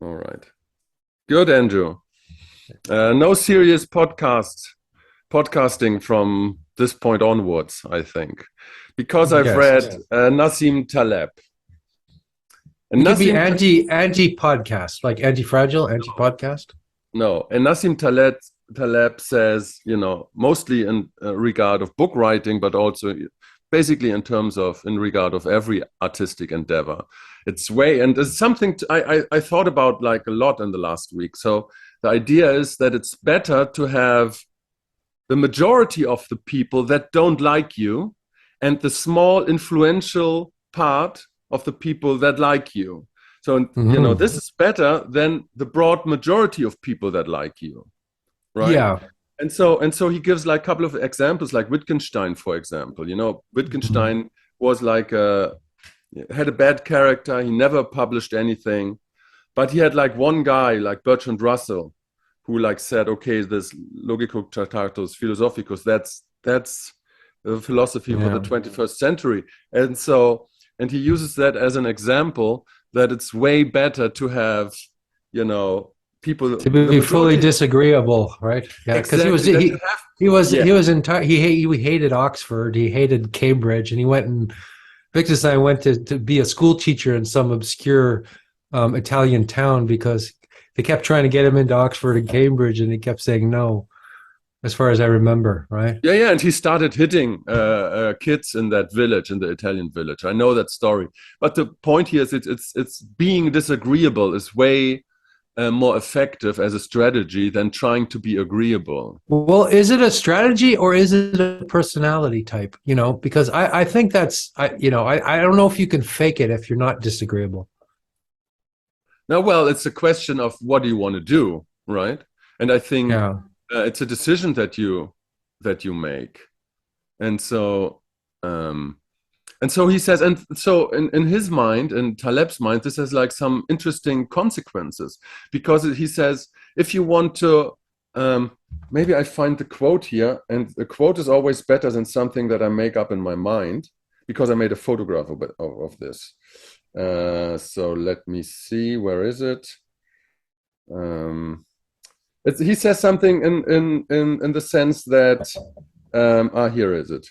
All right. Good, Andrew. No serious podcasting from this point onwards, I think, because I've Yes. read Nassim Taleb. And You could be Nassim, anti podcast, like anti-fragile, anti-podcast. no, and Nassim Taleb says, mostly in regard of book writing, but also basically in regard of every artistic endeavor. And it's something I thought about like a lot in the last week. So the idea is that it's better to have the majority of the people that don't like you and the small influential part of the people that like you. So, this is better than the broad majority of people that like you, right? Yeah. And so he gives like a couple of examples, like Wittgenstein, for example. Mhm. Wittgenstein was had a bad character. He never published anything, but he had like one guy, like Bertrand Russell, who like said, okay, this Logico Tractatus Philosophicus, that's a philosophy for the Yeah. 21st century. And he uses that as an example that it's way better to have, you know, people, To the be fully majority, disagreeable, right? Yeah, because he was exactly, that you he have, he was yeah, he was entire he hated Oxford, he hated Cambridge, and he went and Wittgenstein went to be a school teacher in some obscure Italian town because they kept trying to get him into Oxford and Cambridge, and he kept saying no, as far as I remember, right? yeah, yeah. And he started hitting kids in that village, in the Italian village. I know that story. But the point here is it's being disagreeable is way more effective as a strategy than trying to be agreeable. Well, is it a strategy or is it a personality type? Because I think I don't know if you can fake it if you're not disagreeable. Now, well, it's a question of what do you want to do, right? And I think Yeah. it's a decision that you make. And so um, and so he says, and so in his mind, in Taleb's mind, this has like some interesting consequences because he says, if you want to, um, maybe I find the quote here, and the quote is always better than something that I make up in my mind because I made a photograph of this. So let me see, where is it? Um, he says something in the sense that, here is it.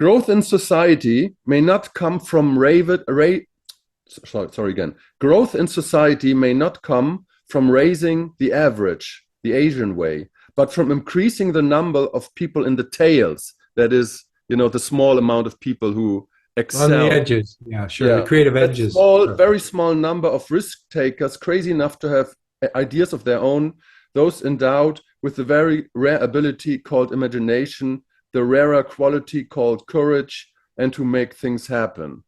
Growth in society may not come from sorry again. Growth in society may not come from raising the average, the Asian way, but from increasing the number of people in the tails. That is, the small amount of people who On the excel. edges. Yeah, sure. The Yeah, creative that edges. small, Sure. very small number of risk takers, crazy enough to have ideas of their own, those endowed with the very rare ability called imagination, the rarer quality called courage, and to make things happen.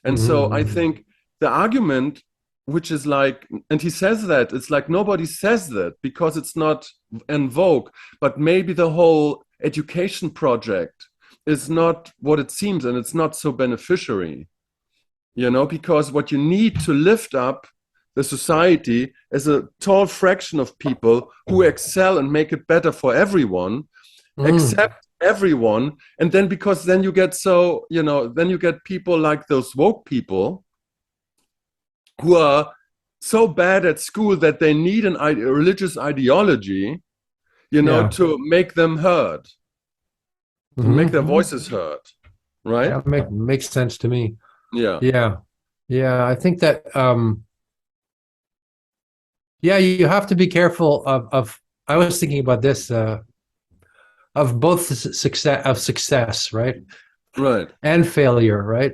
And so I Mm-hmm. think the argument, which is like, and he says that, it's like nobody says that because it's not en vogue, but maybe the whole education project is not what it seems and it's not so beneficiary, because what you need to lift up the society is a tall fraction of people who excel and make it better for everyone, Mm. accept everyone. And then because then you get then you get people like those woke people who are so bad at school that they need a religious ideology, Yeah. to make them heard, to make their Mm-hmm. voices heard, right? Yeah, makes sense to me. Yeah. Yeah. Yeah. I think that yeah, you have to be careful of I was thinking about this of both success, right? Right. And failure, right?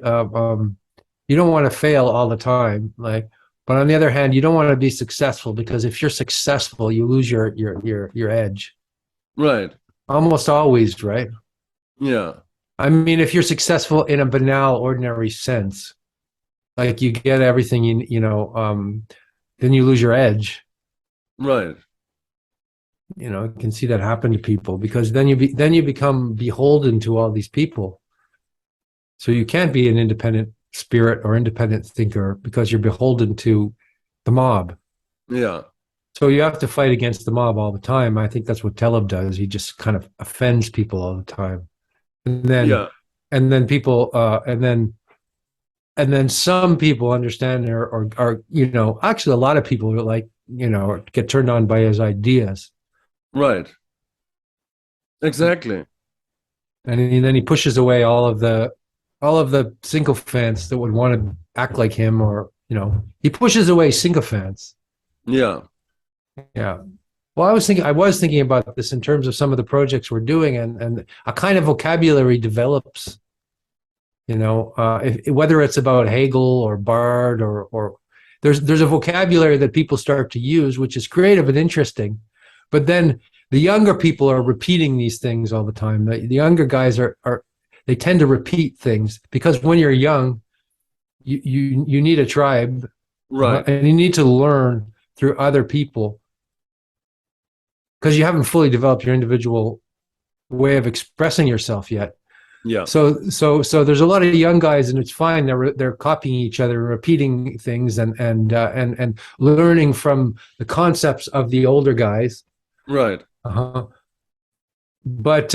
You don't want to fail all the time, but on the other hand, you don't want to be successful because if you're successful, you lose your edge. Right. Almost always, right? Yeah. I mean, if you're successful in a banal, ordinary sense, like you get everything then you lose your edge. Right. You can see that happen to people because then you become beholden to all these people. So you can't be an independent spirit or independent thinker because you're beholden to the mob. Yeah. So you have to fight against the mob all the time. I think that's what Taleb does. He just kind of offends people all the time, and then Yeah. and then people and then and then some people understand or you know, actually a lot of people are like, you know, get turned on by his ideas. Right. Exactly. And then he pushes away all of the sycophants that would want to act like him, or you know, he pushes away sycophants. Yeah. Yeah. Well, I was thinking about this in terms of some of the projects we're doing, and a kind of vocabulary develops. You know, whether it's about Hegel or Bard or there's a vocabulary that people start to use, which is creative and interesting, but then the younger people are repeating these things all the time. The younger guys are they tend to repeat things because when you're young, you need a tribe, Right. and you need to learn through other people because you haven't fully developed your individual way of expressing yourself yet. Yeah. So there's a lot of young guys, and it's fine. They're copying each other, repeating things, and learning from the concepts of the older guys. Right. Uh-huh. But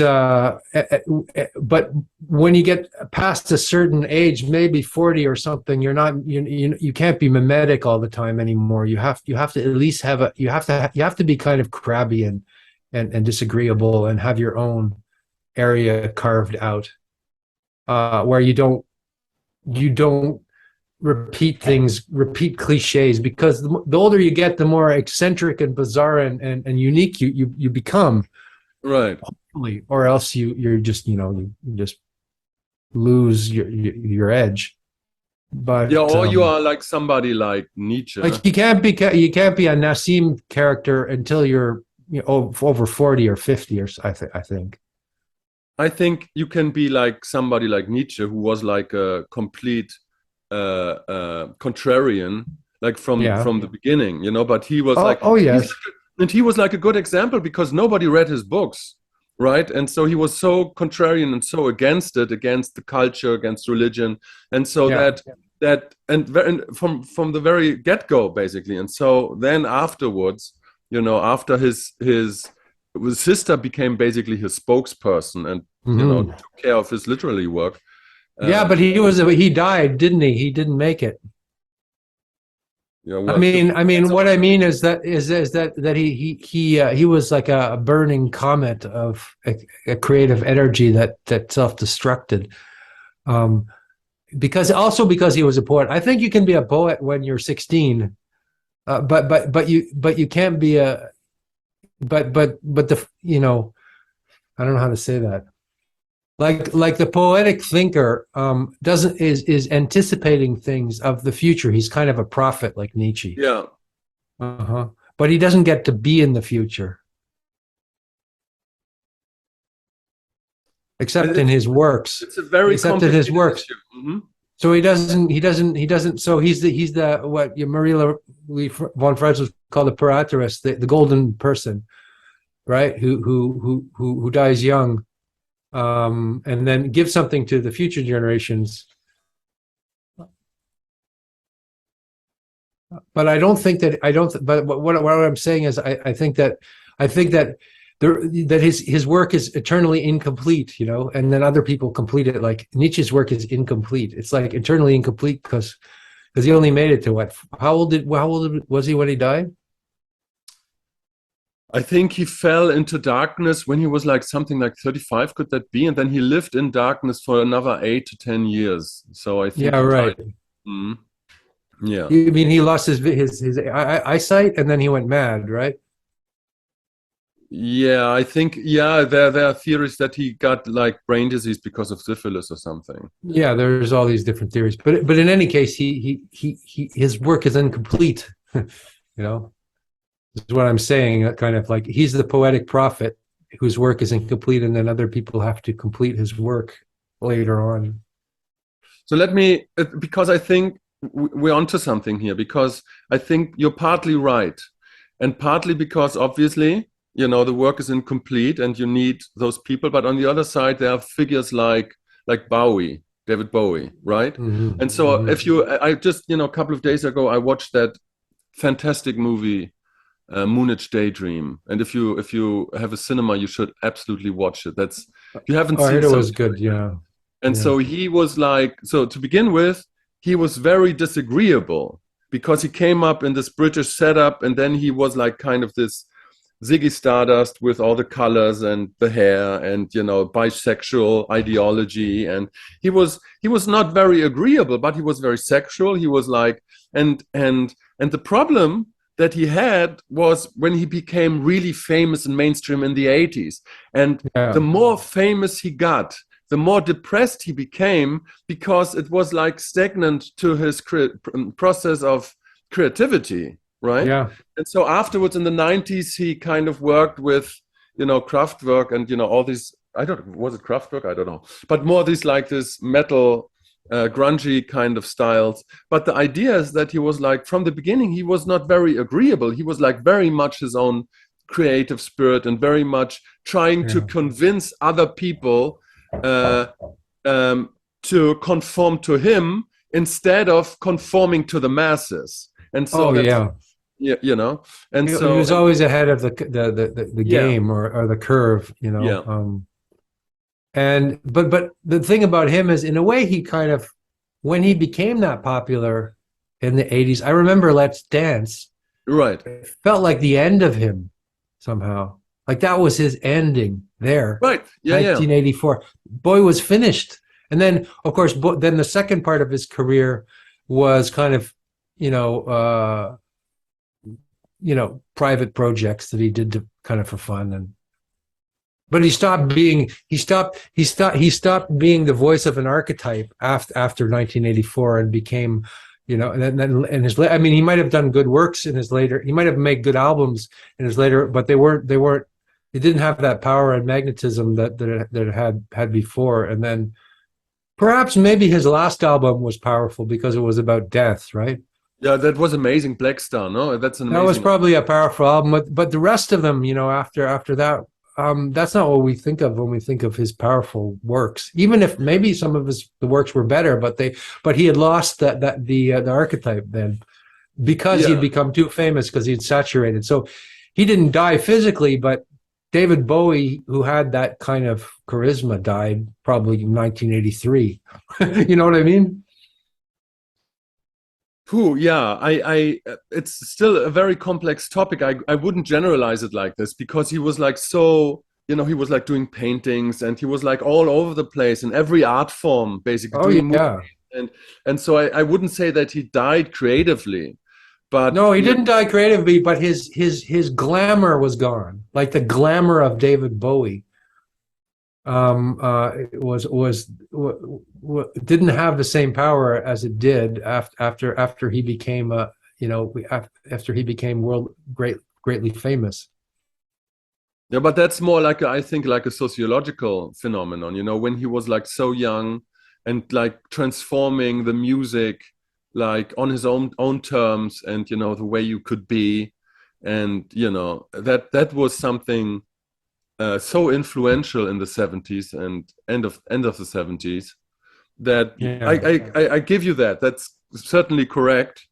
when you get past a certain age, maybe 40 or something, you can't be mimetic all the time anymore. You have to at least have you have to be kind of crabby and disagreeable and have your own area carved out, where you don't repeat cliches, because the older you get, the more eccentric and bizarre and unique you become, Right. or else you're just, you know, you just lose your edge. Yeah, But or you are like somebody like Nietzsche. like you can't be a Nassim character until you're, you know, over 40 or 50, or I think. I think you can be like somebody like Nietzsche, who was like a complete contrarian, like Yeah. from the beginning, you know. But he was like, Oh he's yes. like and he was like a good example because nobody read his books, right? And so he was so contrarian and so against it, against the culture, against religion, and so Yeah. and from the very get go, basically. And so then afterwards, you know, after his sister became basically his spokesperson and, you know, Hmm. took care of his literary work. Yeah, but Um, he died, didn't he? He didn't make it. yeah, well, I mean, what I mean is that he was like a burning comet of a creative energy that self-destructed. Um, because he was a poet. I think you can be a poet when you're 16, but you can't be a but the, you know, I don't know how to say that. Like the poetic thinker doesn't is anticipating things of the future. He's kind of a prophet, like Nietzsche. yeah, Uh-huh. But he doesn't get to be in the future, except in it's his works. it's a very Except in his complicated works. issue. Hmm. So he doesn't. So he's the what Marie von Franz was called the paraterist, the golden person, right? Who dies young, and then gives something to the future generations. But I don't think that I don't. But what I'm saying is, I think that that his work is eternally incomplete, you know, and then other people complete it. Like Nietzsche's work is incomplete. It's like eternally incomplete because he only made it to what? How old was he when he died? I think he fell into darkness when he was like something like 35, could that be? And then he lived in darkness for another 8 to 10 years. So I think Yeah, he right. died. Mhm. Yeah. You mean he lost his eyesight and then he went mad, right? Yeah, I think, yeah, there are theories that he got like brain disease because of syphilis or something. Yeah, there's all these different theories, but in any case, his work is incomplete. You know, is what I'm saying. Kind of like he's the poetic prophet whose work is incomplete, and then other people have to complete his work later on. So let me, because I think we're onto something here, because I think you're partly right. And partly because obviously, you know, the work is incomplete and you need those people. But on the other side, there are figures like Bowie, David Bowie, right? Mm-hmm, And so mm-hmm. if you, I just, you know, a couple of days ago, I watched that fantastic movie, Moonage Daydream. And if you have a cinema, you should absolutely watch it. You haven't Oh, I seen heard it was something good. like that. Yeah, And yeah. so he was like, so to begin with, he was very disagreeable because he came up in this British setup, and then he was like kind of this Ziggy Stardust with all the colors and the hair and, you know, bisexual ideology. And he was not very agreeable, but he was very sexual. He was like, and the problem that he had was when he became really famous and mainstream in the 80s. And Yeah. the more famous he got, the more depressed he became, because it was like stagnant to his process of creativity, right? Yeah. And so afterwards in the 90s, he kind of worked with, you know, Kraftwerk and, you know, all these, I don't, was it Kraftwerk? I don't know. But more these like this metal, grungy kind of styles. But the idea is that he was like, from the beginning, he was not very agreeable. He was like very much his own creative spirit and very much trying to Yeah. convince other people to conform to him instead of conforming to the masses. And so Oh, that's, yeah. yeah, you know, and He so, was always ahead of the yeah, game, or the curve, you know. yeah, And but the thing about him is, in a way, he kind of, when he became that popular in the 80s, I remember Let's Dance, right, it felt like the end of him somehow. Like that was his ending there, right, yeah, yeah, 1984. Boy was finished. And then, of course, then the second part of his career was kind of, you know, private projects that he did to kind of for fun. And but he stopped being the voice of an archetype after 1984, and became, you know, and then in his, I mean, he might have done good works in his later, he might have made good albums in his later, but they didn't have that power and magnetism that it had before. And then perhaps maybe his last album was powerful because it was about death, right? yeah. That was amazing, Black Star. No, that's an That was amazing. probably a powerful album, but the rest of them, you know, after that, that's not what we think of when we think of his powerful works. Even if maybe some of the works were better, but he had lost the archetype then, because he'd Yeah, become too famous, because he'd saturated. So he didn't die physically, but David Bowie, who had that kind of charisma, died probably in 1983. You know what I mean? who, yeah, it's still a very complex topic. I wouldn't generalize it like this, because he was like so, you know, he was like doing paintings, and he was like all over the place in every art form, basically Oh doing movies. yeah. And so I wouldn't say that he died creatively, but No, he yeah, didn't die creatively, but his glamour was gone. Like the glamour of David Bowie didn't have the same power as it did after he became after he became greatly famous. yeah, but that's more like I think like a sociological phenomenon, you know, when he was like so young and like transforming the music like on his own terms, and you know the way you could be, and you know that was something so influential in the 70s and end of the 70s, that Yeah. I give you that. That's certainly correct,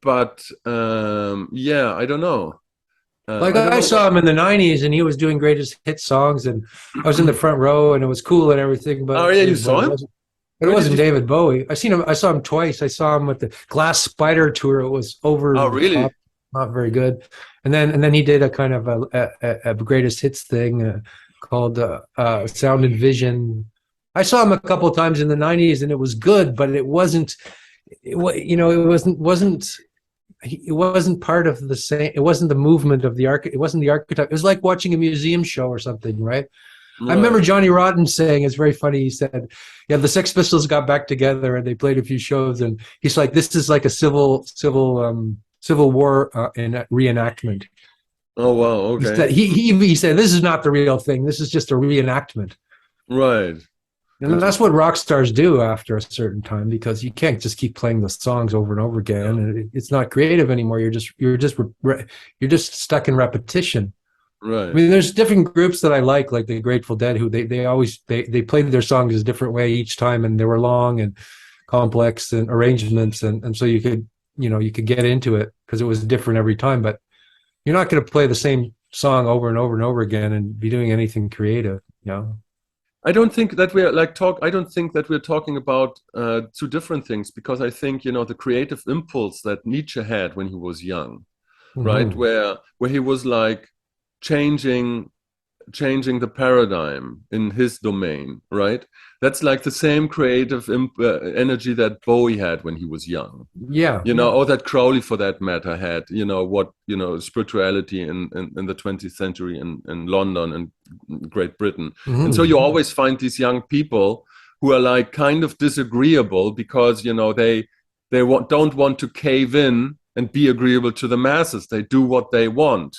but yeah, I don't know. Like I don't I know what. saw him in the 90s, and he was doing greatest hit songs, and I was in the front row, and it was cool and everything, Oh yeah, you saw him? it Where did wasn't you? David Bowie. I saw him twice. I saw him with the Glass Spider tour. It was over Oh the top, really? not very good. And then he did a kind of a greatest hits thing called Sound and Vision. I saw him a couple of times in the 90s, and it was good, but it wasn't. It wasn't part of the same. It wasn't the movement of the it wasn't the archetype. It was like watching a museum show or something, right? I remember Right. Johnny Rotten saying, it's very funny. He said, "Yeah, the Sex Pistols got back together and they played a few shows, and he's like, this is like a civil war reenactment." Oh wow. He Okay. said he said, this is not the real thing. This is just a reenactment. Right. And that's what Interesting. rock stars do after a certain time, because you can't just keep playing the songs over and over again, Yeah. and it's not creative anymore. You're just stuck in repetition. I Right. mean, there's different groups that I like the Grateful Dead, who they always they played their songs a different way each time, and they were long and complex and arrangements, and so you could get into it because it was different every time. But you're not going to play the same song over and over and over again and be doing anything creative, you know. I don't think that we're like talk. I don't think that we're talking about two different things, because I think, the creative impulse that Nietzsche had when he was young, right, Hmm. where he was like changing the paradigm in his domain, right? That's like the same creative energy that Bowie had when he was young, Yeah. or that Crowley, for that matter, had, what, spirituality in the 20th century in London and Great Britain. And so Hmm. you always find these young people who are like kind of disagreeable because, don't want to cave in and be agreeable to the masses. They do what they want,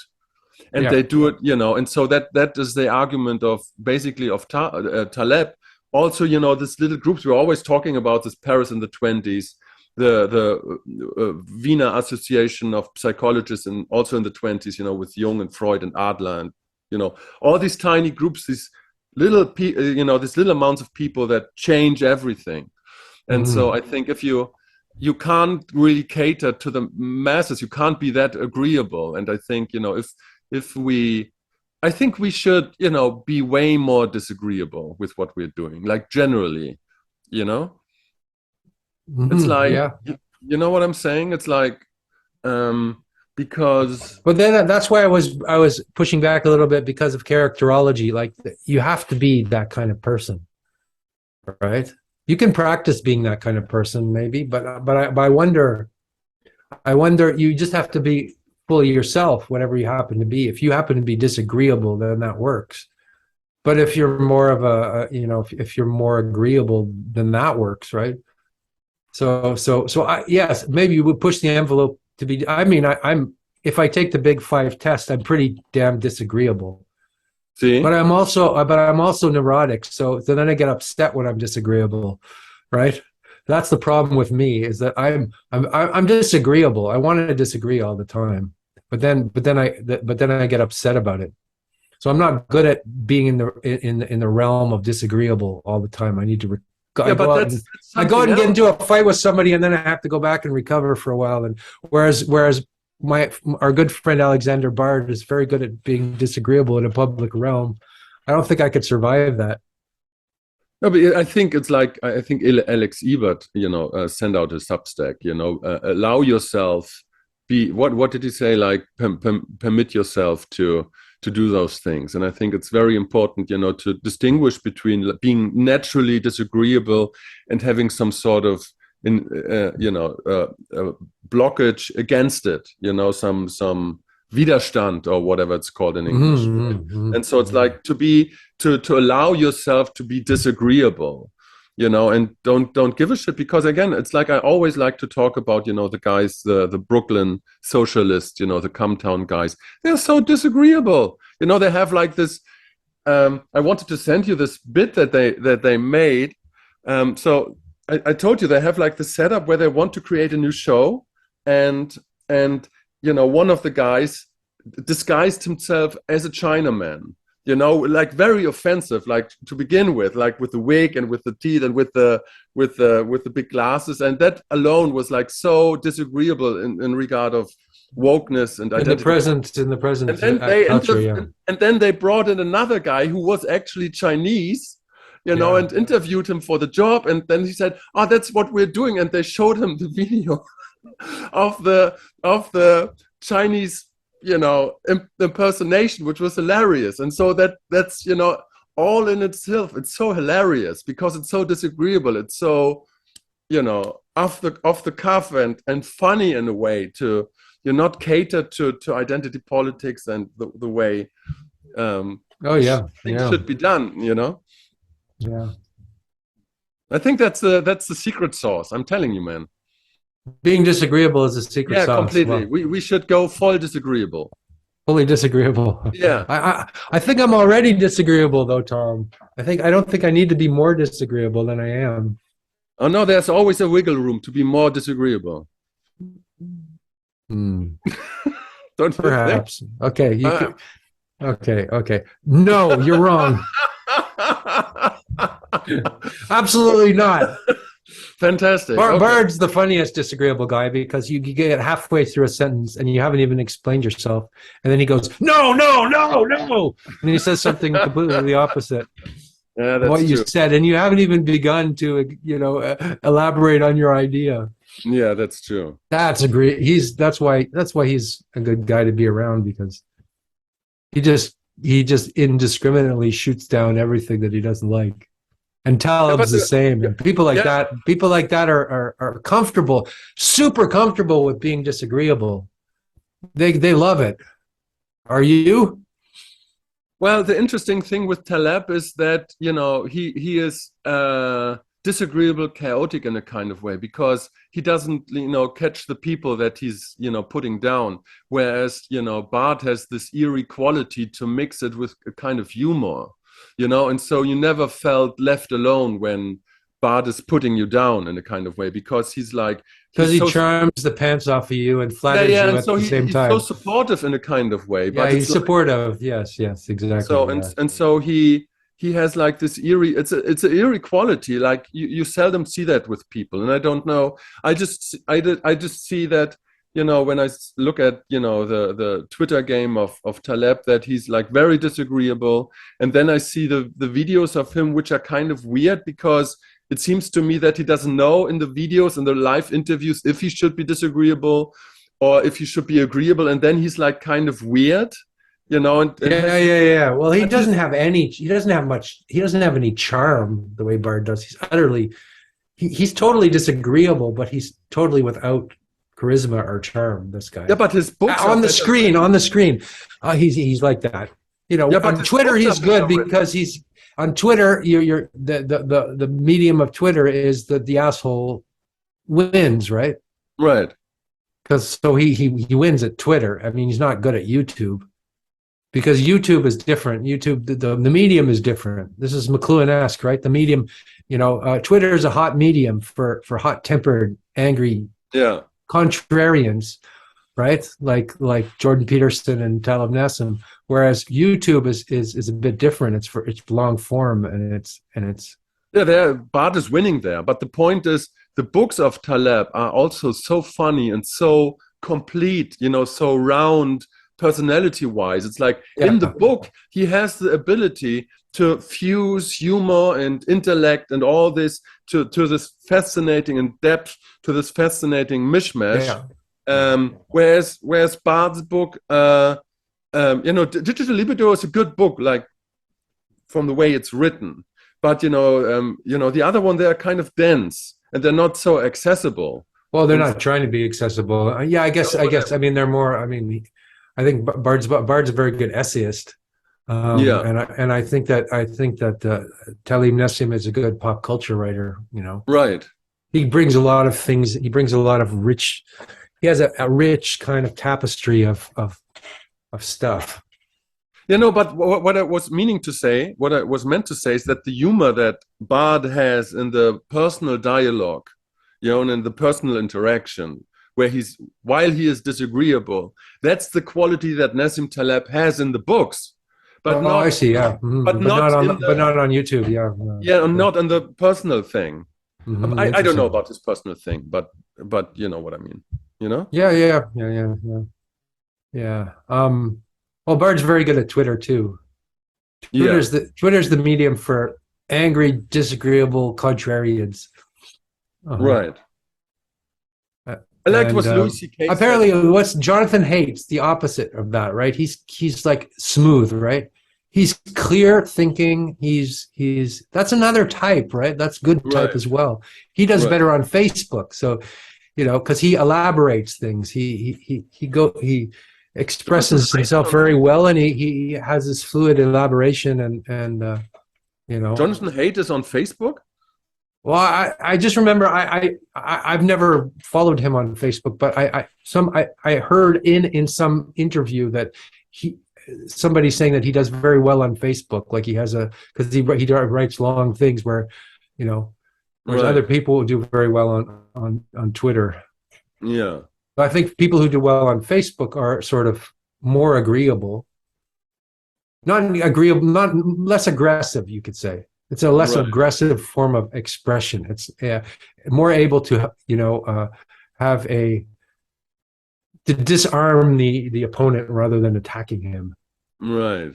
and Yeah. they do it, and so that is the argument of basically of Taleb. Also, these little groups, we're always talking about this Paris in the 20s, the Wiener Association of Psychologists, and also in the 20s, with Jung and Freud and Adler, and all these tiny groups, these these little amounts of people that change everything. And so Hmm. I think if you can't really cater to the masses, you can't be that agreeable. And I think, if we I think we should, be way more disagreeable with what we're doing, like generally, you know it's Hmm. like, Yeah. you know what I'm saying? It's like, um because But then that's why I was pushing back a little bit because of characterology. Like you have to be that kind of person, right? You can practice being that kind of person, maybe, but I wonder. You just have to be fully yourself, whatever you happen to be. If you happen to be disagreeable, then that works. But if you're more of if you're more agreeable, then that works, right? Yes, maybe you would push the envelope to be. I mean, I'm if I take the big five test, I'm pretty damn disagreeable. But see, I'm also neurotic. So then I get upset when I'm disagreeable, right? That's the problem with me is that I'm disagreeable. I want to disagree all the time, but then I get upset about it. So I'm not good at being in the realm of disagreeable all the time. I need to yeah, I go but out and that's I go something out and get else. into a fight with somebody, and then I have to go back and recover for a while. And whereas our good friend Alexander Bard is very good at being disagreeable in a public realm. I don't think I could survive that. No, but I think it's like, I think Alex Ebert, send out a Substack, allow yourself, be what did he say, like permit yourself to do those things. And I think it's very important, to distinguish between being naturally disagreeable and having some sort of in blockage against it, some Widerstand, or whatever it's called in English. Mm-hmm, And so it's mm-hmm. like to allow yourself to be disagreeable, and don't give a shit. Because again, it's like, I always like to talk about, the guys, the Brooklyn socialists, the Cometown guys. They're so disagreeable. They have like this. I wanted to send you this bit that they made. So I told you they have like the setup where they want to create a new show, and one of the guys disguised himself as a Chinaman. Like very offensive, like to begin with, like with the wig and with the teeth and with the big glasses, and that alone was like so disagreeable in regard of wokeness and In the identity. present, in the And present then they culture, yeah, and then they brought in another guy who was actually Chinese, yeah. and interviewed him for the job. And then he said, "Oh, that's what we're doing." And they showed him the video of the Chinese, impersonation, which was hilarious. And so that's all in itself. It's so hilarious because it's so disagreeable. It's so off the cuff and funny in a way, to not cater to identity politics and the way Oh yeah, things yeah, should be done. yeah. I think that's the secret sauce. I'm telling you, man. Being disagreeable is a secret Yeah, sauce. completely. Well, We should go full disagreeable. fully disagreeable. Yeah. I think I'm already disagreeable though, Tom. I don't think I need to be more disagreeable than I am. Oh no, there's always a wiggle room to be more disagreeable. Hmm. Don't you think? Perhaps. Okay, you Uh, could. Okay, okay. No, you're wrong. Absolutely not. Fantastic. Okay. Bard's the funniest disagreeable guy because you get halfway through a sentence and you haven't even explained yourself, and then he goes, "No, no, no, no," and he says something completely the opposite. Yeah, what that's you true. said, and you haven't even begun to, elaborate on your idea. Yeah, that's true. That's a great. That's why he's a good guy to be around because he just indiscriminately shoots down everything that he doesn't like. And Yeah, Taleb's but the same. And yeah, people like that are comfortable, super comfortable with being disagreeable. They love it. Are you? well, the interesting thing with Taleb is that he is disagreeable, chaotic in a kind of way because he doesn't catch the people that he's putting down. Whereas Bart has this eerie quality to mix it with a kind of humor, and so you never felt left alone when Bart is putting you down in a kind of way because Because he's he so charms the pants off of you and yeah, flatters yeah, you and at so the same he's so time. supportive in a kind of way, Yeah, but it's he's like supportive. Yes, yes, exactly. so Yeah. and so he has like this eerie it's a eerie quality like you seldom see that with people, and I don't know, I just see that when I look at the Twitter game of Taleb, that he's like very disagreeable, and then I see the videos of him which are kind of weird because it seems to me that he doesn't know in the videos and the live interviews if he should be disagreeable or if he should be agreeable, and then he's like kind of weird, and Yeah, has this yeah, yeah. Well, he but doesn't his have any. He doesn't have much. He doesn't have any charm the way Bard does. He's utterly. He's totally disagreeable, but he's totally without charisma or charm. This yeah, guy but his books are on the better screen, on written. the screen, he's like that. Yeah, but On his Twitter books are he's better good written. because he's on Twitter. You're the medium of Twitter is that the asshole wins, right? Right. Because so he wins at Twitter. I mean, he's not good at YouTube because YouTube is different. YouTube, the medium is different. This is McLuhan-esque, right? The medium, Twitter is a hot medium for hot-tempered, angry Yeah. contrarians, right? Like Jordan Peterson and Talib Nassim. Whereas YouTube is a bit different. It's long form and it's Yeah, Bart is winning there. But the point is, the books of Taleb are also so funny and so complete, so round personality wise. It's like in the yeah book, he has the ability to fuse humor and intellect and all this to this fascinating and depth, to this fascinating mishmash. yeah. Whereas Bart's book, Digital Libido is a good book, like from the way it's written. But the other one, they're kind of dense and they're not so accessible. Well, they're And not trying to be accessible. Yeah, I you guess know I what guess I mean they're more. I mean, I think Bard's a very good essayist. Yeah, And I think that Talim Nessim is a good pop culture writer. right. He brings a lot of things. He brings a lot of rich. He has a rich kind of tapestry of stuff. But what I was meaning to say, what I was meant to say, is that the humor that Bard has in the personal dialogue, and in the personal interaction, where while he is disagreeable, that's the quality that Nassim Taleb has in the books, but Oh, I not, see. Yeah, but but not not in on but the, not on YouTube. Yeah, yeah, and yeah. not in the personal thing. I don't know Interesting. about his personal thing, but you know what I mean, Yeah, yeah, yeah, yeah, yeah, yeah. Well, Bard's very good at Twitter too. Yeah, Twitter's the medium for angry, disagreeable contrarians. Uh-huh. right. I liked And what Louis C.K. said. apparently, what's Jonathan hates the opposite of that, right? He's like smooth, right? He's clear thinking. He's that's another type, right? That's good type Right, as well. He does right. better on Facebook, so because he elaborates things. He Jonathan expresses Haidt is himself on very Facebook. well, and he has this fluid elaboration and you know. Jonathan Haidt is on Facebook? Well, I just remember I've never followed him on Facebook, but I heard in some interview that somebody saying that he does very well on Facebook, like he has because he writes long things you know whereas other Right. people do very well on Twitter. Yeah. But I think people who do well on Facebook are sort of more agreeable, not agreeable, not less aggressive, you could say. It's a less Right. aggressive form of expression. It's more able to have to disarm the opponent rather than attacking him. Right.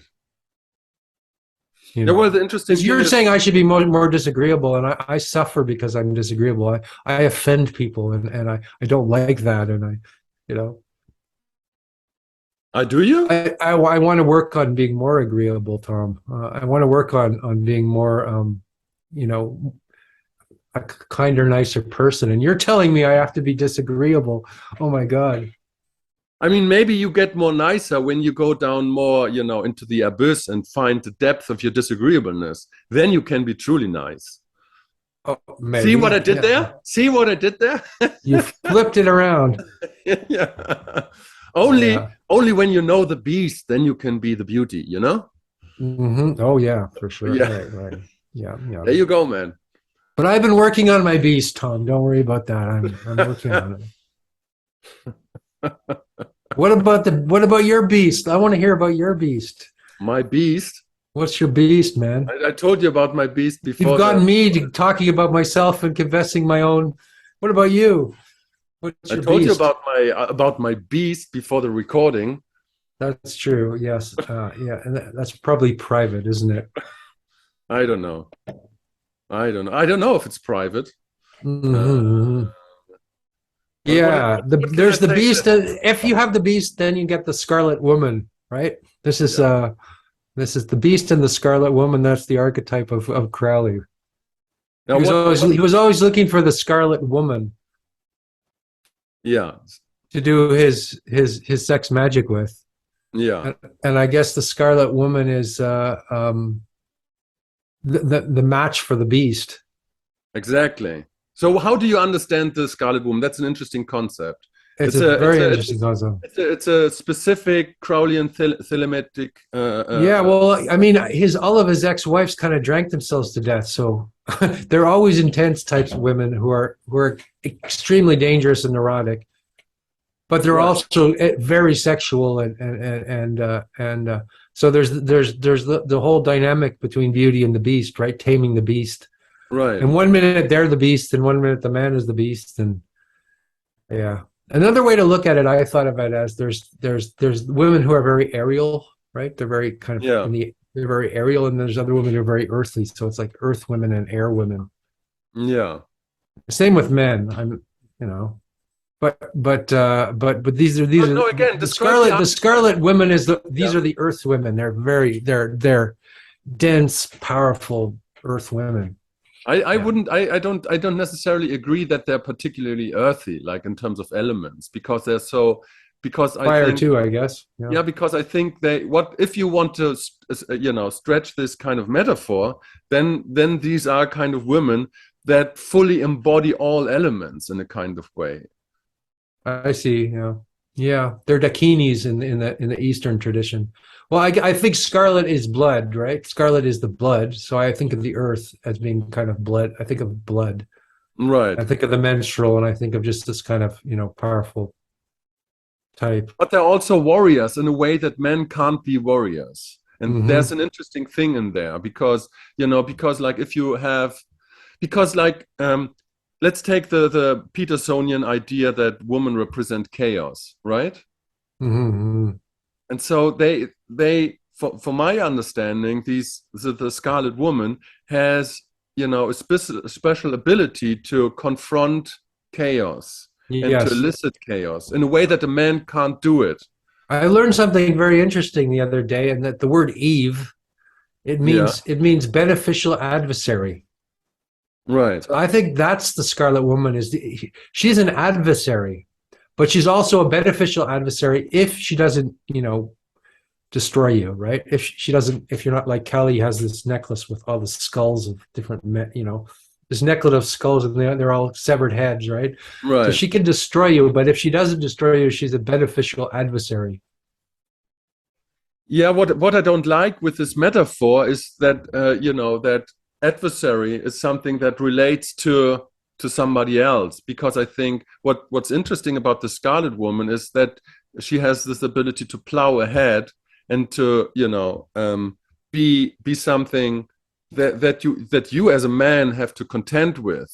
You Yeah, well, know, the interesting because thing you're is, saying I should be more disagreeable, and I suffer because I'm disagreeable. I offend people, and I don't like that, and you know, I do you? I want to work on being more agreeable, Tom. I want to work on being more, you know, a kinder, nicer person. And you're telling me I have to be disagreeable. Oh my God. I mean, maybe you get more nicer when you go down more, you know, into the abyss and find the depth of your disagreeableness. Then you can be truly nice. Oh, See what I maybe. did Yeah. there? See what I did there? You flipped it around. Yeah. Yeah. Only when you know the beast, then you can be the beauty, you know? Oh yeah, for sure. Yeah. Right, right. Yeah, yeah. There you go, man. But I've been working on my beast, Tom. Don't worry about that. I'm working on it. What about your beast? I want to hear about your beast. My beast. What's your beast, man? I told you about my beast You've before gotten the. me to talking about myself and confessing my own. What about you? What's I your told you beast? about my beast before the recording. That's true. Yes. Yeah, and that's probably private, isn't it? I don't know. I don't know. I don't know if it's private. Uh, Hmm. but Yeah. what can I There's the say? beast. If you have the beast, then you get the Scarlet Woman, right? This is Yeah. uh, this is the beast and the Scarlet Woman. That's the archetype of Crowley. Now what? He was always looking for the Scarlet Woman Yeah. to do his sex magic with. Yeah. And I guess the Scarlet Woman is the match for the beast. Exactly. So how do you understand the Scarlet Woman? That's an interesting concept. It's It's a a it's very a interesting concept. it's a specific Crowleyan thematic. Yeah, well, I mean, his all of his ex-wives kind of drank themselves to death, so they're always intense types of women who are extremely dangerous and neurotic, but they're Right. also very sexual so there's the whole dynamic between Beauty and the Beast, right? Taming the beast. Right. And one minute they're the beast, and one minute the man is the beast, and yeah. Another way to look at it, I thought of it as there's women who are very aerial, right? They're very kind of Yeah. they're very aerial, and there's other women who are very earthly. So it's like earth women and air women. Yeah. Same with men. I'm, you know, but these But are no, again, describe the the Scarlet women is yeah. these are the earth women. They're dense, powerful earth women. I Yeah. wouldn't I don't necessarily agree that they're particularly earthy, like in terms of elements, because they're so because I Fire think too, I guess. Yeah. yeah, because I think they what if you want to you know stretch this kind of metaphor, then these are kind of women that fully embody all elements in a kind of way. I see. Yeah, yeah. They're dakinis in the Eastern tradition. Well, I think scarlet is blood, right? Scarlet is the blood, so I think of the earth as being kind of blood. I think of blood. Right. I think of the menstrual, and I think of just this kind of powerful type. But they're also warriors in a way that men can't be warriors. And there's Hmm. an interesting thing in there because, you know, because like if you have, because like, let's take the Petersonian idea that women represent chaos, right? Hmm. And so for my understanding, the Scarlet Woman has, you know, a special ability to confront chaos and to Yes, elicit chaos in a way that a man can't do it. I learned something very interesting the other day, and that the word Eve Yeah, it means beneficial adversary. right. So I think that's the Scarlet Woman she's an adversary, but she's also a beneficial adversary if she doesn't, destroy you, right? If she doesn't, if you're not like Kelly has this necklace with all the skulls of different men, this necklace of skulls and they're all severed heads, right? So Right. she can destroy you, but if she doesn't destroy you, she's a beneficial adversary. Yeah, what I don't like with this metaphor is that you know that adversary is something that relates to somebody else because I think what's interesting about the Scarlet Woman is that she has this ability to plow ahead and to be something that you as a man have to contend with,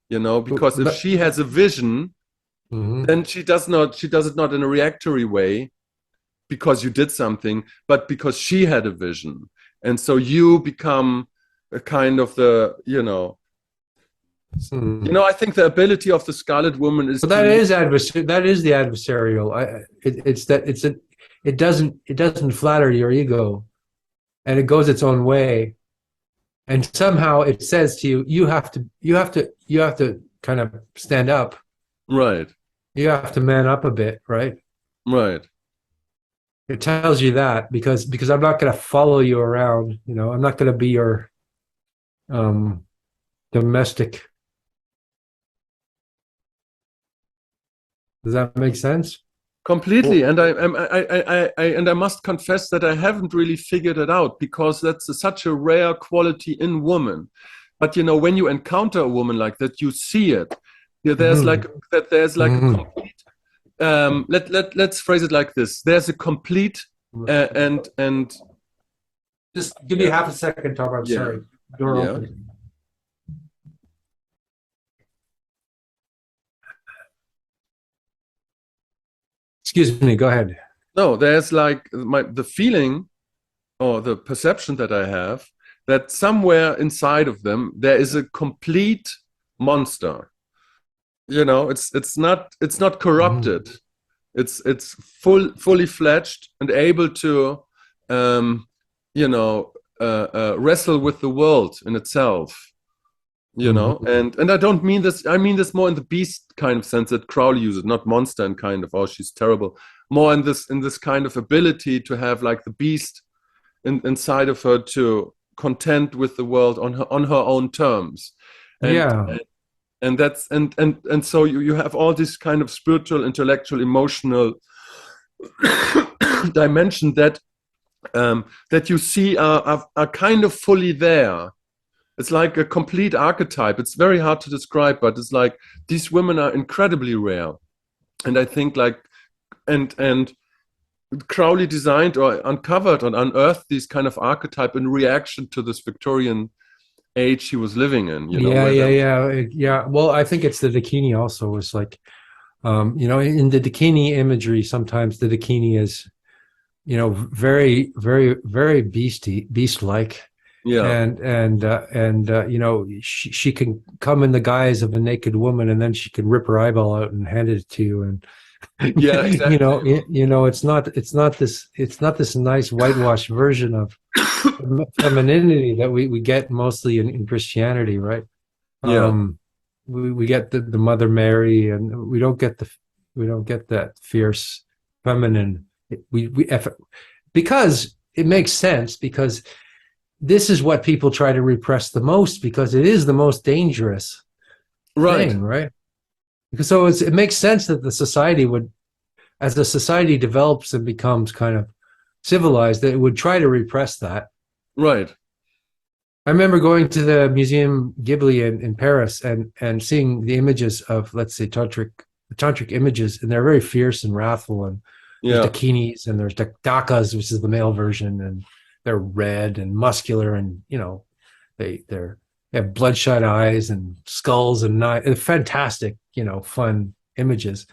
you know, because if But, she has a vision, mhm. then she does it not in a reactory way because you did something, but because she had a vision. and so you become a kind of the, I think the ability of the Scarlet Woman is But to that lead. is that is the adversarial. It doesn't flatter your ego, and it goes its own way, and somehow it says to you, you have to kind of stand up. Right, You have to man up a bit, right? right. It tells you that because I'm not going to follow you around. I'm not going to be your um, domestic. Does that make sense? Completely, Well, and I must confess that I haven't really figured it out, because that's such a rare quality in women. But when you encounter a woman like that, you see it. Yeah, mhm, there's like a mhm. complete. Let's phrase it like this: there's a complete and Just give me yeah, half a second, Tom. I'm yeah, sorry. Door yeah. open. Excuse me. Go ahead. No, there's like the feeling or the perception that I have that somewhere inside of them there is a complete monster. It's not Mhm. corrupted. It's fully fledged and able to um, wrestle with the world in itself. Mhm. And I don't mean this. I mean this more in the beast kind of sense that Crowley uses, not monster and kind of, oh, she's terrible. More in this kind of ability to have like the beast inside of her, to contend with the world on her own terms. and Yeah. and that's and so you have all this kind of spiritual, intellectual, emotional dimension that you see are kind of fully there. It's like a complete archetype. It's very hard to describe, but it's like these women are incredibly rare. And I think like and Crowley designed or uncovered or unearthed these kind of archetype in reaction to this Victorian age he was living in, Yeah. where Yeah. there. Yeah. Yeah. Well, I think it's the Dakini also. It's like, in the Dakini imagery, sometimes the Dakini is, very, very, very beast-like. Yeah. She can come in the guise of a naked woman, and then she can rip her eyeball out and hand it to you. And Yeah, exactly. it's not this nice whitewashed version of femininity that we get mostly in Christianity, right? Yeah. We get the Mother Mary, and we don't get that fierce feminine. We because it makes sense, because this is what people try to repress the most, because it is the most dangerous Right. thing, right? Because it makes sense that the society would, as the society develops and becomes kind of civilized, that it would try to repress that. Right. I remember going to the Museum Ghibli in Paris, and seeing the images of, let's say, tantric images, and they're very fierce and wrathful. And there's Yeah. dakinis, and there's dakas, which is the male version, and they're red and muscular, and they have bloodshot eyes and skulls and knives. Fantastic, fun images.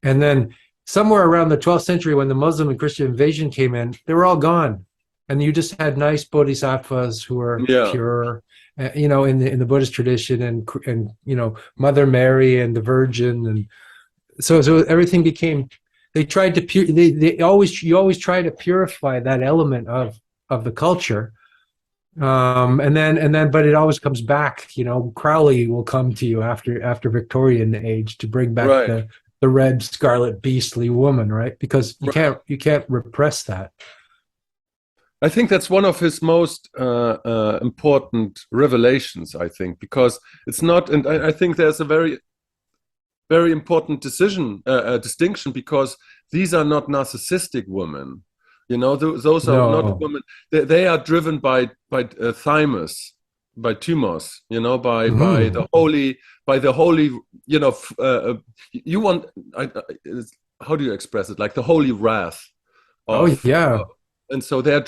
And then somewhere around the 12th century, when the Muslim and Christian invasion came in, they were all gone, and you just had nice bodhisattvas who were Yeah. pure, in the Buddhist tradition, and Mother Mary and the Virgin, and so everything became. They tried to you always try to purify that element of the culture, but it always comes back. Crowley will come to you after Victorian age to bring back Right. the red scarlet beastly woman, right? Because Right. you can't repress that. I think that's one of his most important revelations, I think, because it's not, and I think there's a very, very important distinction, because these are not narcissistic women. Those are not No. women. They are driven by thymus, by tumors. By Hmm. the holy. You want. How do you express it? Like the holy wrath Oh of. yeah. And so they're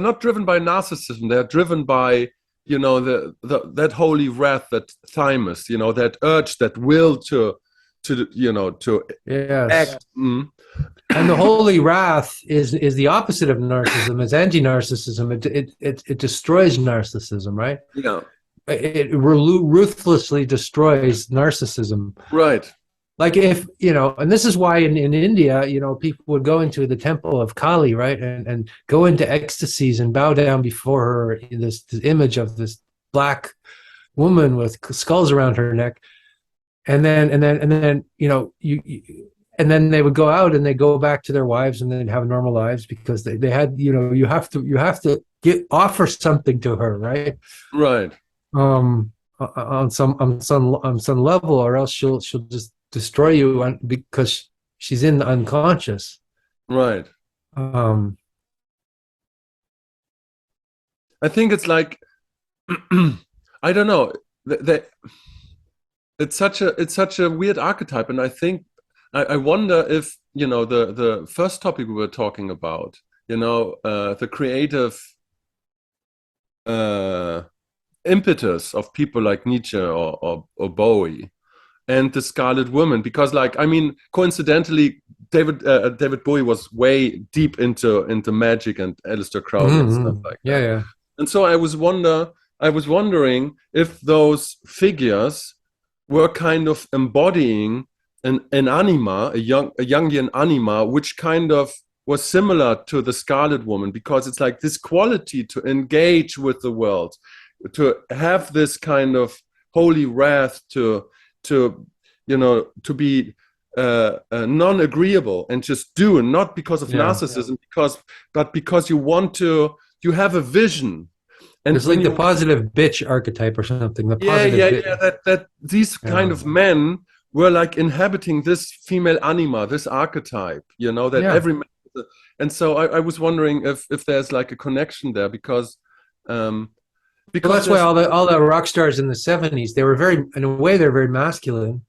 not driven by narcissism. They're driven by that holy wrath, that thymus, that urge, that will to Yes. act. And the holy wrath is the opposite of narcissism. It's anti-narcissism. It destroys narcissism, right? Yeah. It ruthlessly destroys narcissism. Right. Like if and this is why in India, people would go into the temple of Kali, right, and go into ecstasies and bow down before her, this image of this black woman with skulls around her neck, and then and then they would go out and they go back to their wives and then have normal lives because they had you have to offer something to her, right? Right. On some level, or else she'll just destroy you because she's in the unconscious. Right. Um, I think it's like I don't know. It's such a weird archetype, and I think I wonder if the first topic we were talking about, the creative uh, impetus of people like Nietzsche or Bowie, and the Scarlet Woman, because coincidentally, David Bowie was way deep into magic and Aleister Crowley and stuff like yeah, that. yeah. And so I was wondering if those figures were kind of embodying an anima, a Jungian anima, which kind of was similar to the Scarlet Woman, because it's like this quality to engage with the world, to have this kind of holy wrath, to be non-agreeable and just do, not because of narcissism, but because you have a vision. And it's like the positive bitch archetype or something. That these kind of men were like inhabiting this female anima, this archetype, every man. And so I was wondering if there's like a connection there, because that's why all the rock stars in the 70s, they were in a way, they're very masculine.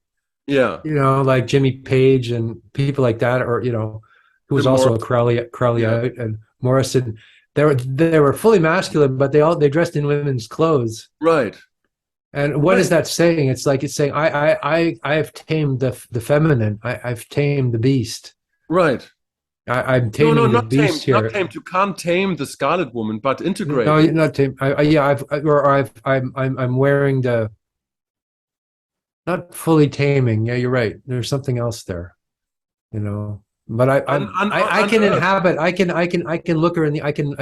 Yeah. Like Jimmy Page and people like that, or who was also a Crowley out, and Morrison. They were fully masculine, but they dressed in women's clothes. Right. And what is that saying? It's saying I've tamed the feminine. I've tamed the beast. Right. I'm taming the beast here. Not tamed. You can't tame the Scarlet Woman, but integrate. No, not tame. I'm wearing the. Not fully taming. Yeah, you're right. There's something else there, But I can inhabit. I can look her in the. I can.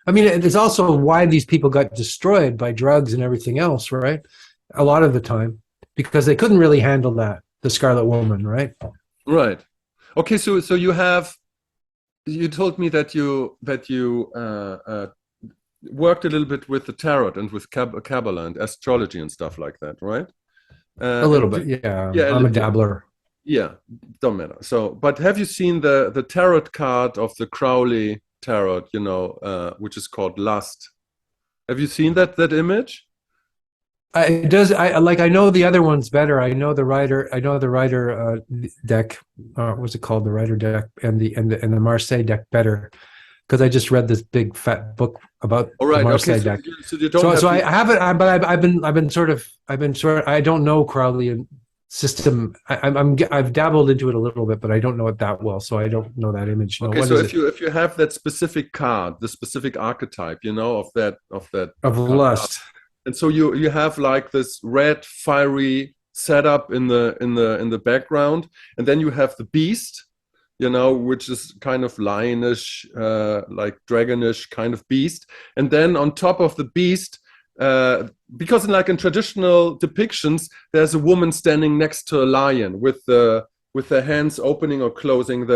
I mean, it's also why these people got destroyed by drugs and everything else, right? A lot of the time, because they couldn't really handle that. The Scarlet Woman, right? Right. Okay. So you told me that you worked a little bit with the tarot and with Kabbalah and astrology and stuff like that, right? A little bit, yeah. I'm a dabbler. Yeah, don't matter. So, but have you seen the tarot card of the Crowley tarot? Which is called Lust. Have you seen that image? It does. I know the other ones better. I know the Rider. I know the Rider deck. What's it called? The Rider deck and the Marseille deck better, because I just read this big fat book about the Marseille deck. So I haven't. But I've been sort of. I don't know Crowleyan system. I've dabbled into it a little bit, but I don't know it that well, so I don't know that image. Okay, so if you have that specific card, the specific archetype, of lust. And so you have like this red fiery setup in the background, and then you have the beast, which is kind of lionish, like dragonish kind of beast, and then on top of the beast, because in traditional depictions, there's a woman standing next to a lion with the hands opening or closing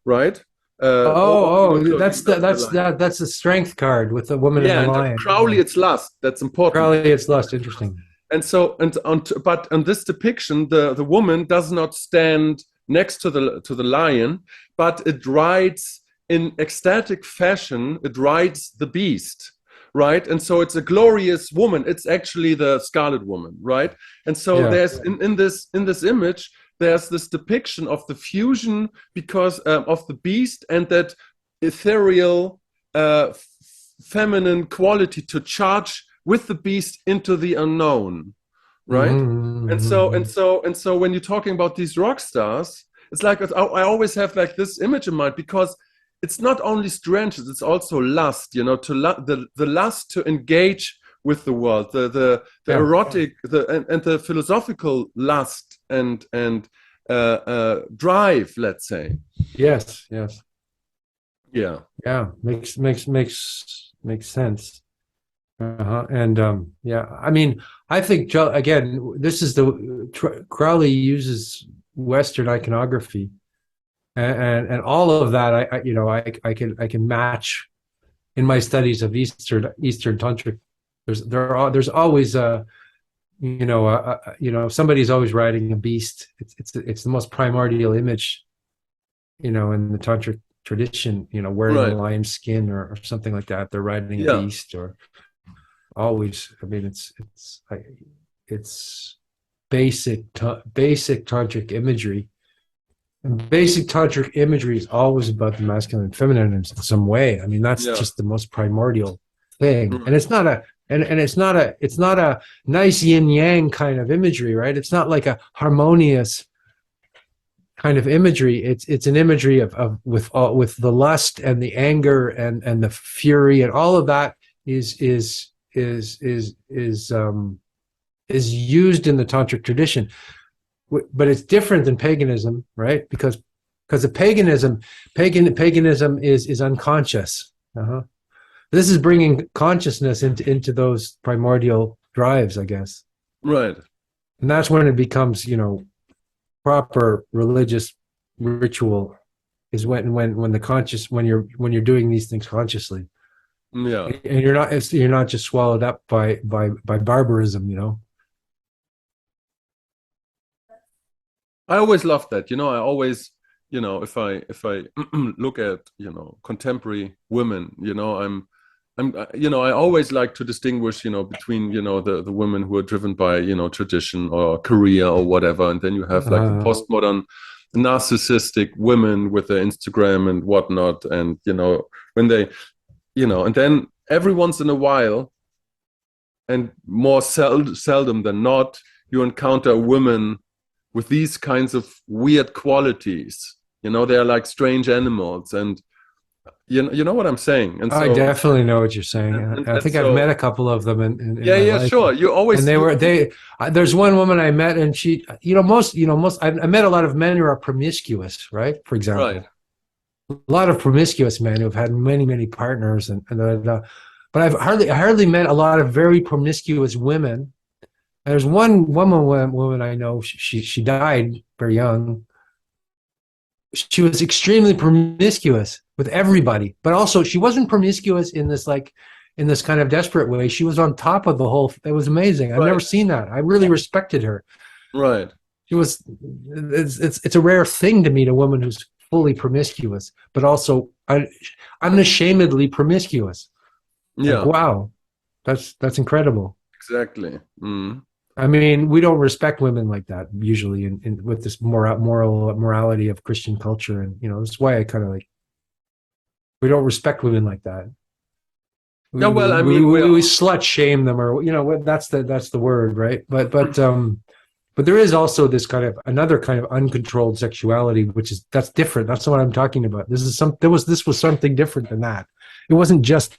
right. That's the strength card with the woman and the lion. Crowley, it's lust. That's important. Crowley, it's lust. Interesting. And so, but on this depiction, the woman does not stand next to the lion, but it rides in ecstatic fashion. It rides the beast, right? And so it's a glorious woman. It's actually the Scarlet Woman, right? And so there's in this image, there's this depiction of the fusion because of the beast and that ethereal feminine quality to charge with the beast into the unknown, right? And so when you're talking about these rock stars, it's like I always have like this image in mind, because it's not only strangeness, it's also lust, you know, the lust to engage with the world, the Yeah. erotic, and the philosophical lust and drive, let's say. Yes. Yes. Yeah. Yeah. Makes sense. And yeah, I mean, I think again, this is Crowley uses Western iconography, and all of that. You know, I can match in my studies of Eastern tantric. There's always you know, somebody's always riding a beast. It's the most primordial image, you know, in the tantric tradition. You know, wearing a Right. lion's skin or something like that. They're riding a Yeah. beast, or always. I mean, it's basic tantric imagery. And basic tantric imagery is always about the masculine and feminine in some way. I mean, that's Yeah. just the most primordial thing. And Right. it's not a and it's not a nice yin yang kind of imagery, right? It's not like a harmonious kind of imagery. It's an imagery of with the lust and the anger and the fury, and all of that is used in the tantric tradition. But it's different than paganism, right? Because the paganism is unconscious. This is bringing consciousness into those primordial drives, I guess. Right. And that's when it becomes, you know, proper religious ritual, is when the conscious, when you're doing these things consciously. Yeah. And you're not just swallowed up by barbarism, you know. I always love that. You know, I always, you know, if I look at, you know, contemporary women, you know, you know, I always like to distinguish, you know, between, you know, the women who are driven by, you know, tradition or career or whatever, and then you have like the postmodern narcissistic women with their Instagram and whatnot, and you know, when they, you know, and then every once in a while, and more seldom than not, you encounter women with these kinds of weird qualities. You know, they're like strange animals, and you know what I'm saying. And I so, definitely know what you're saying. I and think I've met so, a couple of them in yeah, my yeah, life, sure. You and always, there's one woman I met, and she, you know, I met a lot of men who are promiscuous, right? For right, example, a lot of promiscuous men who've had many partners, but I hardly met a lot of very promiscuous women. And there's one woman I know. She died very young. She was extremely promiscuous with everybody, but also she wasn't promiscuous in this kind of desperate way. She was on top of the whole. It was amazing. I've never right, seen that. I really respected her. right. She was. It's a rare thing to meet a woman who's fully promiscuous, but also unashamedly promiscuous. Like, Yeah, wow, that's incredible. exactly. Mm. I mean, we don't respect women like that usually, with this morality of Christian culture, and you know, that's why I kind of like, we don't respect women like that. Yeah, well, I mean, We slut shame them, or you know, that's the word, right? But there is also this kind of another kind of uncontrolled sexuality, that's different. That's what I'm talking about. This was something different than that. It wasn't just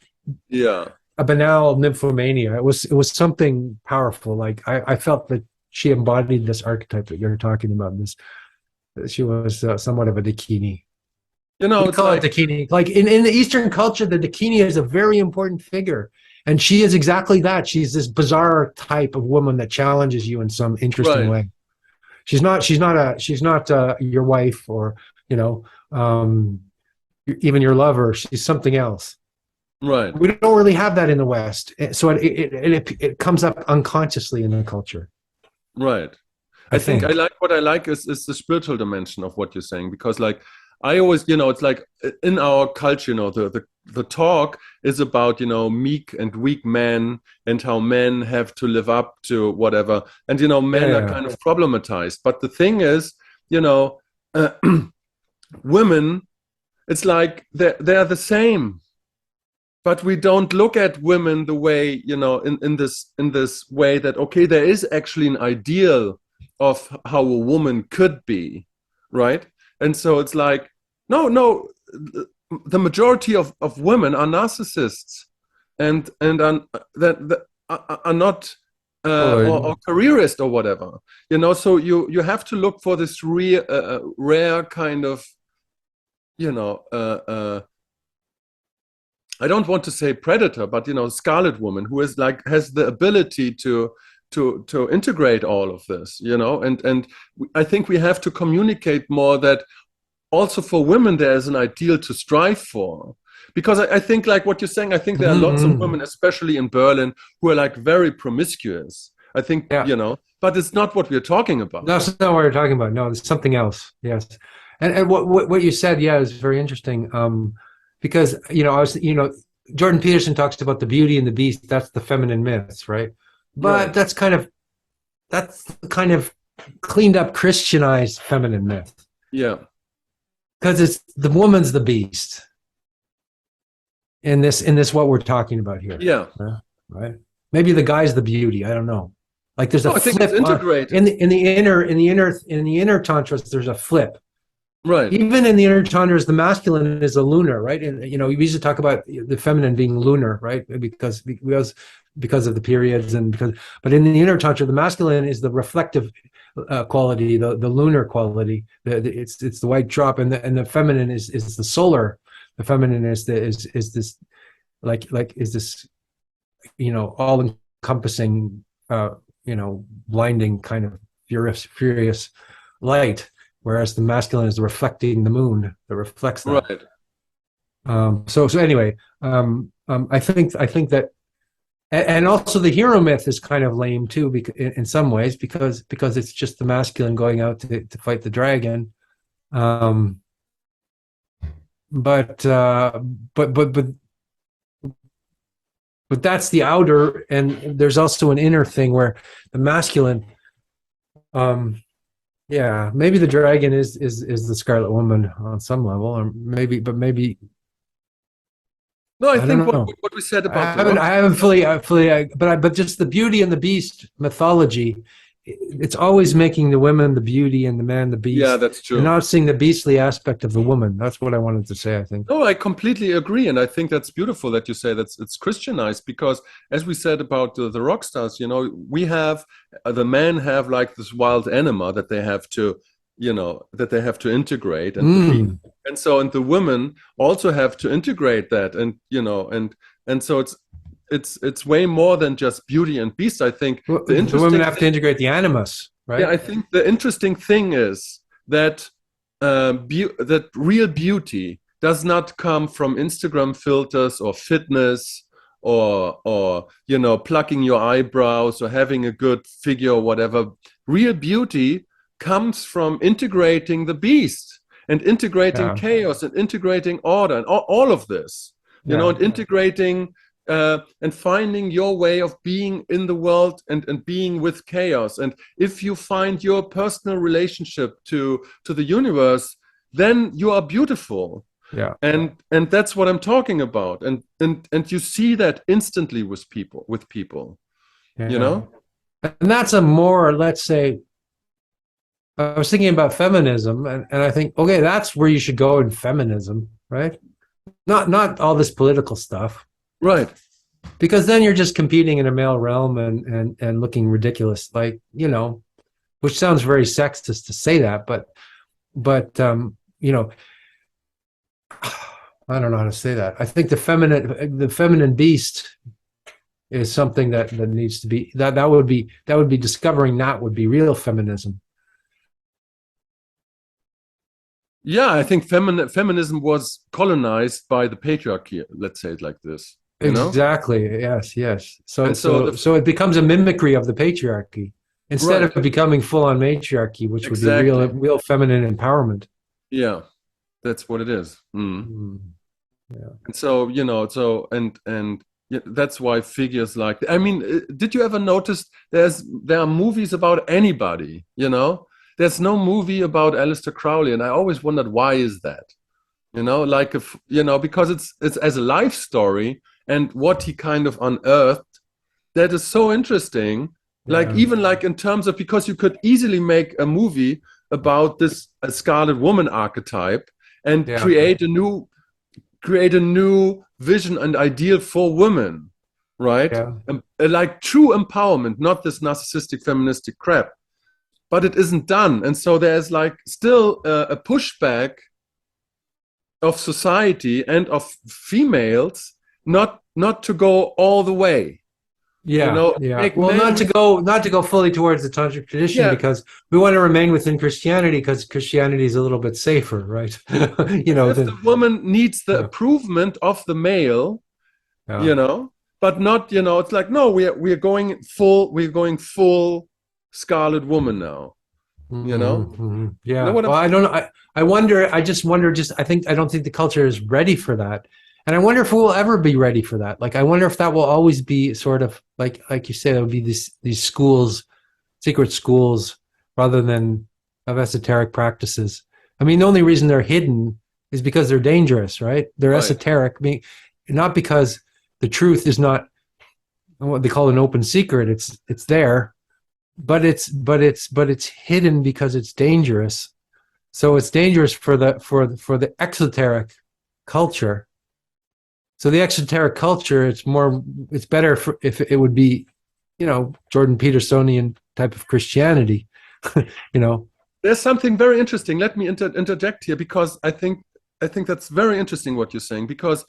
yeah, a banal nymphomania. It was something powerful. Like I felt that she embodied this archetype that you're talking about. She was somewhat of a dakini. you know, We it's call it like, dakini. Like in the Eastern culture, the dakini is a very important figure, and she is exactly that. She's this bizarre type of woman that challenges you in some interesting right, way. She's not your wife, or you know, even your lover. She's something else. right. We don't really have that in the West, so it comes up unconsciously in the culture. Right. I I think think. what I like is the spiritual dimension of what you're saying, because like I always, you know, it's like in our culture, you know, the talk is about, you know, meek and weak men and how men have to live up to whatever. And, you know, men are Yeah, kind of problematized. But the thing is, you know, uh, women, it's like they're the same, but we don't look at women the way, you know, in this way that, okay, there is actually an ideal of how a woman could be, right? And so it's like, no, the majority of women are narcissists, and are not or careerist or whatever, so you have to look for this rare kind of, I don't want to say predator, but Scarlet woman who is like has the ability to integrate all of this, and I think we have to communicate more that also for women there is an ideal to strive for. Because I think, like what you're saying, I think there are lots of women, especially in Berlin, who are like very promiscuous. I think, but it's not what we're talking about. No, it's not what we're talking about. No, it's something else. Yes. And what you said, is very interesting. Because, Jordan Peterson talks about the beauty and the beast. That's the feminine myths, right? But Right. that's kind of cleaned up, Christianized feminine myth. Yeah. Because it's the woman's the beast. In this what we're talking about here. Yeah. Right. Maybe the guy's the beauty. I don't know. Like there's a flip. I think it's integrated. In the inner tantras, there's a flip. Right. Even in the inner tantras, the masculine is a lunar, right? And we used to talk about the feminine being lunar, right? Because of the periods but in the inner tantra, the masculine is the reflective quality, the lunar quality. It's the white drop, and the feminine is the solar. The feminine is this all encompassing, blinding kind of furious light, whereas the masculine is reflecting the moon that reflects that. Right. So anyway, I think that, and also the hero myth is kind of lame too, in some ways, because it's just the masculine going out to fight the dragon. But that's the outer, and there's also an inner thing where the masculine, maybe the dragon is the Scarlet Woman on some level, or maybe. No, I think what we said about I haven't fully, but just the beauty and the beast mythology. It's always making the women the beauty and the man the beast. Yeah, that's true. You're not seeing the beastly aspect of the woman. That's what I wanted to say, I think. No, I completely agree. And I think that's beautiful that you say that it's Christianized, because as we said about the rock stars, we have, the men have like this wild anima that they have to, integrate. And the women also have to integrate that. And so it's way more than just beauty and beast. I think the women have to integrate the animus, right? Yeah, I think the interesting thing is that that real beauty does not come from Instagram filters or fitness or plucking your eyebrows or having a good figure or whatever. Real beauty comes from integrating the beast and integrating chaos and integrating order and all of this, and integrating and finding your way of being in the world and being with chaos. And if you find your personal relationship to the universe, then you are beautiful. Yeah. And that's what I'm talking about. And you see that instantly with people, And that's a more, let's say, I was thinking about feminism, and I think, okay, that's where you should go in feminism, right? Not all this political stuff. Right. Because then you're just competing in a male realm and looking ridiculous, like, which sounds very sexist to say that, but I don't know how to say that. I think the feminine beast is something that needs to be, that would be discovering that would be real feminism. Yeah, I think feminism was colonized by the patriarchy. Let's say it like this. Exactly. Yes. So it becomes a mimicry of the patriarchy instead of becoming full-on matriarchy, which would be real feminine empowerment. Yeah, that's what it is. Yeah. And so that's why figures like, I mean, did you ever notice there are movies about anybody? There's no movie about Aleister Crowley, and I always wondered, why is that? Because it's as a life story and what he kind of unearthed, that is so interesting. Like even like in terms of, because you could easily make a movie about this Scarlet Woman archetype and Yeah. create a new vision and ideal for women, right? Yeah. Like true empowerment, not this narcissistic feministic crap. But it isn't done, and so there's like still a pushback of society and of females not to go all the way, you Yeah, know, yeah. make Well, men. not to go fully towards the tantric tradition Yeah, because we want to remain within Christianity because Christianity is a little bit safer, right? You as know, if the woman needs the yeah, approval of the male, yeah. you know, but not, it's like, no, we're going full Scarlet Woman now, you know. You know Yeah. what I'm Well, I don't saying? know. I wonder. I just wonder. I don't think the culture is ready for that, and I wonder if we'll ever be ready for that. Like, I wonder if that will always be sort of like you say, it would be these schools, secret schools, rather than of esoteric practices. I mean, the only reason they're hidden is because they're dangerous, right? They're Right. esoteric, not because the truth is not what they call an open secret. It's there, but it's hidden because it's dangerous. So it's dangerous for the exoteric culture. So the exoteric culture, it's better if it would be, Jordan Petersonian type of Christianity, you know. There's something very interesting. Let me interject here because I think that's very interesting what you're saying, because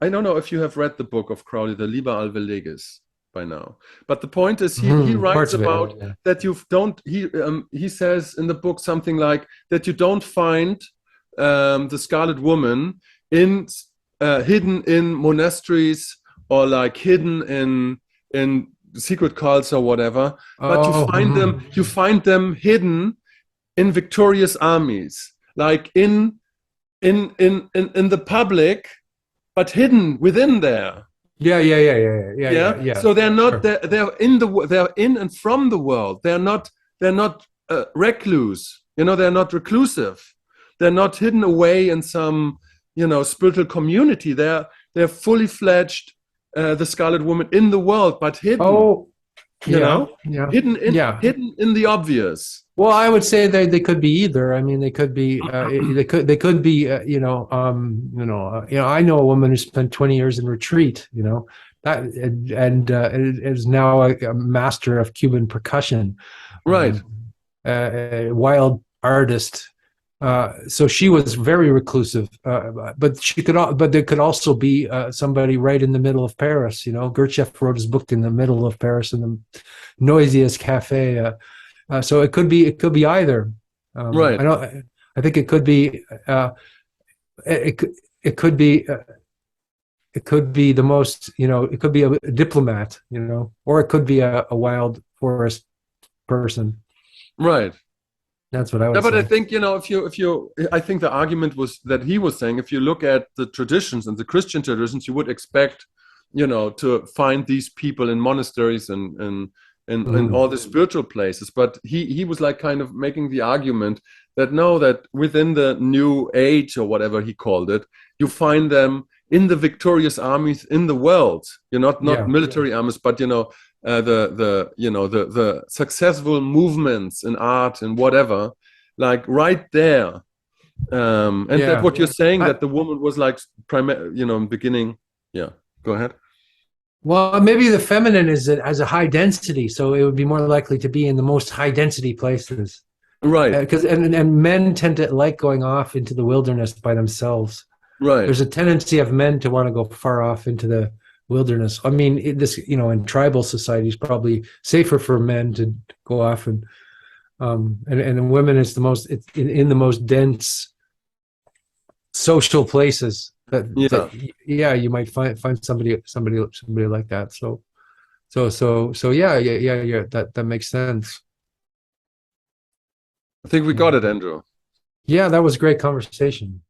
I don't know if you have read the book of Crowley, the Liber Alvelegis, by now. But the point is, he writes Parts of it. about Yeah. that you don't. He says in the book something like that you don't find the Scarlet Woman in hidden in monasteries or like hidden in secret cults or whatever, but Oh, you find them hidden in victorious armies, like in the public, but hidden within there. yeah, yeah, yeah, yeah, yeah, yeah, Yeah, yeah. so they're not Sure. they're in and from the world. They're not recluse. They're not reclusive. They're not hidden away in some spiritual community. They're fully fledged, the Scarlet Woman in the world, but hidden. Oh, You yeah, know, yeah, hidden in yeah. hidden in the obvious. Well, I would say they could be either. I mean, they could be they could be I know a woman who spent 20 years in retreat, that and is now a master of Cuban percussion, Right, a wild artist. So she was very reclusive, but there could also be somebody right in the middle of Paris. Gurdjieff wrote his book in the middle of Paris in the noisiest cafe. So it could be either. I right. don't. I think it could be. It it could be. It could be the most. It could be a diplomat. Or it could be a wild forest person. Right. That's what I Yeah, would but I say. think, I think the argument was that he was saying, if you look at the traditions and the Christian traditions, you would expect, to find these people in monasteries and all Mhm. the spiritual places. But he was like kind of making the argument that no, that within the new age or whatever he called it, you find them in the victorious armies in the world. You're not Yeah. military armies, but the successful movements in art and whatever, like right there. And that Yeah. what you're saying, I, that the woman was like beginning. Yeah, go ahead. well, maybe the feminine has a high density, so it would be more likely to be in the most high density places. Right, Because and men tend to like going off into the wilderness by themselves. right, There's a tendency of men to want to go far off into the wilderness. I mean, in tribal societies, probably safer for men to go off and women is it's in the most dense social places that yeah. yeah, you might find somebody like that. So yeah, yeah, yeah, yeah. That makes sense. I think we Yeah, got it, Andrew. yeah, that was a great conversation.